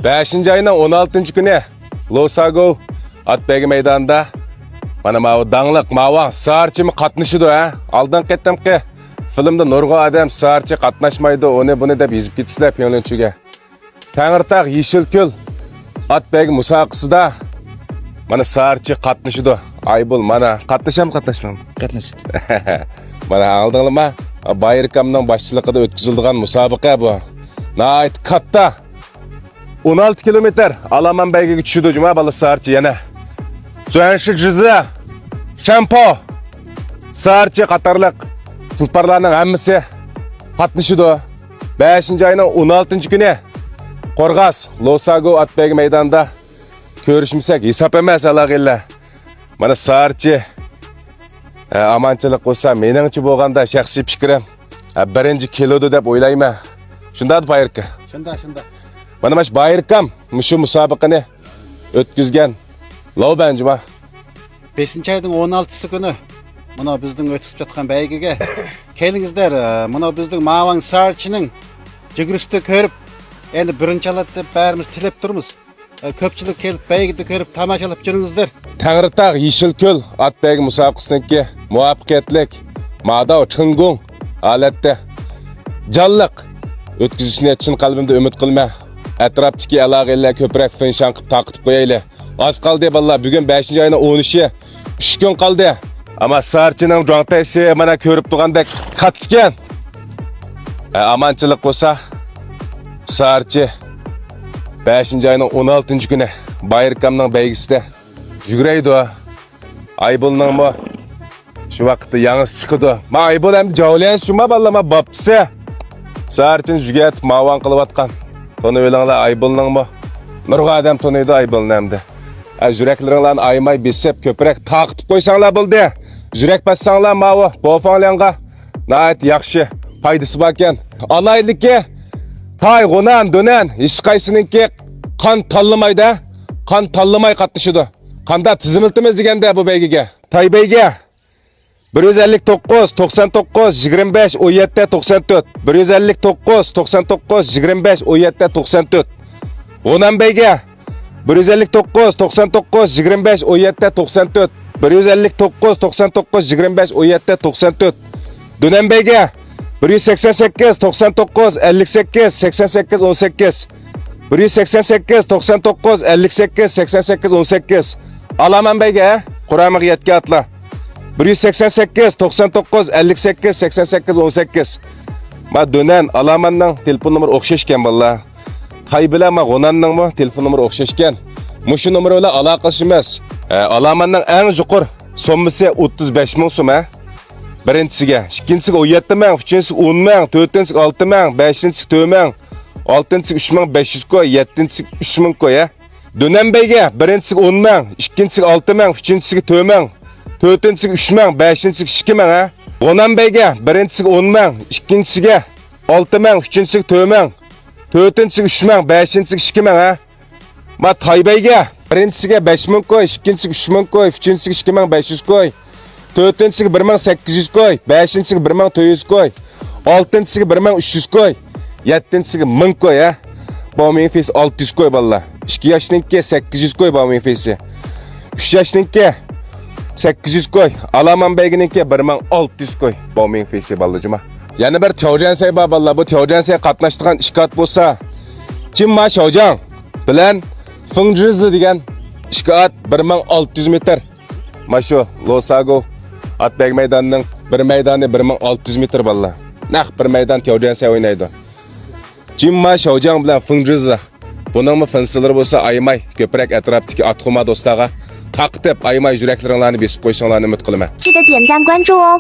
5-ayının 16 günü Losago Atbegi meydanında mana mavi dаңlıq mava sağırçımı qatnışıdı ha. Aldan kettim ki filmde nurgu adam sağırçı qatnaşmaydı onu bunu deb izip gitmişler piyonunçuga. Tangırtaq Yeşilkөл Atbegi musaqısıda mana sağırçı qatnışıdı. Aybul mana qatnaşam qatnaşmam? Qatnaşdı. Mana aldыңlama Bayırkamның başçılığında ötküzüldüğün musabaqa bu. Nait katta 16 kilometr Alaman beygiga tushdi juma bala sağırçı yana. So'ngshi jizi Champo sağırçı qatarliq tulparlarning hammasi qatnashdi. 5-ayning 16 kuni Qorg'as Losago Atbegi maydonida ko'rishmasak hisob emas alag'illa. Mana sağırçı amanchilik bo'lsa meningcha bo'lganda shaxsiy fikrim birinchi keladi deb o'ylayman. Shunday Bayirka. Shunda. Mana mash Bayirkam mushu musobaqani o'tkazgan Lovbanjima 5-ayning 16 kuni mana bizning o'tkazib жатқан beygiga kelingizlar. Mana bizning Mavan Sarchining jigrisini ko'rib, endi birinchi aladi deb barimiz tilab turmiz. Ko'pchilik kelib beygini ko'rib tomoshalab juringizlar. Tangirtaq Yeşilkөл Atbegi musobaqasiniki muvaffaqiyatlik Madao Chungung holatda jonliq o'tkazishni chin qalbimda umid qilma. Atrofdagi aloqalar ko'proq finshan qilib taqib qo'yayli. Az qoldi ballar, bugun 5-ayning 13-i 3 kun qoldi. Ammo Sarchining jo'ntasi mana ko'rib turgandek qattigan. Amanchilik bo'lsa Sarchi 5-ayning 16 kuni Bayirkamning beygisida yuguraydi. Aybulning mo shu vaqtda yangi chiqdi. Ma Aybul ham javlayan shuma ballama bapsi. Sarchin jugat mavan qilayotgan. Buni o'ylanglar Aybulning mo nurg'a adam toniydi Aybulni hamda. Yuraklaringlarni aymay besib ko'proq taqib qo'ysanglar bo'ldi. Yurak bassanglar mavi bo'fanlarga nayt yaxshi foydasi bor ekan. Alayliki tay g'onan do'nan hech qaysininki qon tanlamaydi. Qon tanlamay qatnashidi. Qanda tizimiltimiz deganda bu beygiga. Taybeyga 159 99 25 17 94 159 99 25 17 94 Onan beyga 159 99 25 17 94 159 99 25 17 94 Dönem beyga 188 99 58 88 18 188 99 58 88 18 Alaman beyga Qur'amiga yetgan atla 188 99 58 88 18 Ma dönen Alamanning telefon nomeri o'xshashgan balla. Tay bilan ma G'onanning mo telefon nomeri o'xshashgan. Mushu nomer bilan aloqalashamiz. Alamanning eng yuqori sommasi 35 ming so'm. Birinchisiga, ikkinchisiga 17 ming, uchinchisiga 10 ming, to'rtinchisiga 6 ming, beshinchisiga 4 ming, oltinchisiga 3500 koy, yettinchisiga 3000 koy. Dönen beyga birinchisiga 10 ming, ikkinchisiga 6 ming, uchinchisiga 4 ming, to'rtinchisiga 3 ming, beshinchisiga 2 ming. G'onan beyga birinchisiga 10 ming, ikkinchisiga 6 ming, uchinchisiga 4 ming, to'rtinchisiga 3 ming, beshinchisiga 2 ming. Ma Taybeyga birinchisiga 5 ming koy, ikkinchisiga 3 ming koy, uchinchisiga 2500 koy, to'rtinchisiga 1800 koy, beshinchisiga 1400 koy, oltinchisiga 1300 koy, yettinchisiga 1000 koy. Bu menfis 600 koy balla. 2 yoshninki 800 koy bu menfisi. 3 yoshninki 800 koy. Alaman beygininki 1600 koy. Bu menfisi ballacıma. Yani bir teojensiya bor balla. Bu teojensiya qatnashtirgan ishkat bo'lsa, Chimma Shojang bilan Fengjizi degan ishkat 1600 metr. Mashu Losago Atbegi maydonining bir maydoni 1600 metr balla. Naq bir maydon teojensiya o'ynaydi. Chimma Shojang bilan Fengjizi. Buningmi fansilari bo'lsa aymay ko'proq atrofdagi atxuma do'stlarga taqib aymay yuraklaringlarni besib qo'yishinglarni umid qilaman. 记得点赞关注哦。